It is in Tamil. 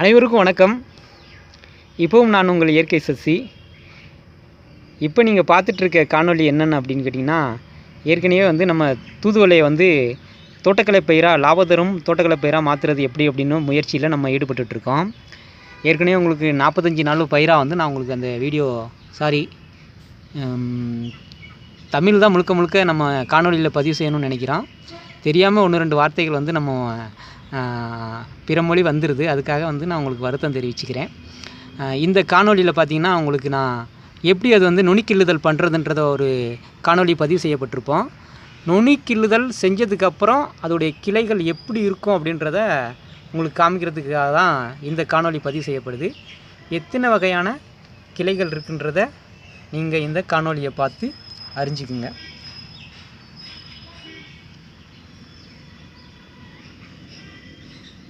அனைவருக்கும் வணக்கம். இப்போவும் நான் உங்கள் இயற்கை சசி. இப்போ நீங்கள் பார்த்துட்ருக்க காணொளி என்னென்னு அப்படின்னு கேட்டிங்கன்னா, ஏற்கனவே நம்ம தூதுவளையை தோட்டக்கலை பயிராக லாபத்தரும் தோட்டக்கலை பயிராக மாற்றுறது எப்படி அப்படின்னு முயற்சியில் நம்ம ஈடுபட்டுருக்கோம். ஏற்கனவே உங்களுக்கு 45 நாள் பயிராக நான் உங்களுக்கு அந்த வீடியோ தமிழ் தான் முழுக்க நம்ம காணொலியில் பதிவு செய்யணும்னு நினைக்கிறோம். தெரியாமல் 1-2 வார்த்தைகள் நம்ம பிற மொழி வந்துடுது. அதுக்காக நான் உங்களுக்கு வருத்தம் தெரிவிச்சுக்கிறேன். இந்த காணொலியில் பார்த்திங்கன்னா உங்களுக்கு நான் எப்படி அது நுனிக்கிள்ளுதல் பண்ணுறதுன்றத ஒரு காணொலி பதிவு செய்யப்பட்டிருப்போம். நுனிக்கிள்ளுதல் செஞ்சதுக்கப்புறம் அதோடைய கிளைகள் எப்படி இருக்கும் அப்படின்றத உங்களுக்கு காமிக்கிறதுக்காக தான் இந்த காணொலி பதிவு செய்யப்படுது. எத்தனை வகையான கிளைகள் இருக்குன்றத நீங்கள் இந்த காணொலியை பார்த்து அறிஞ்சிக்குங்க.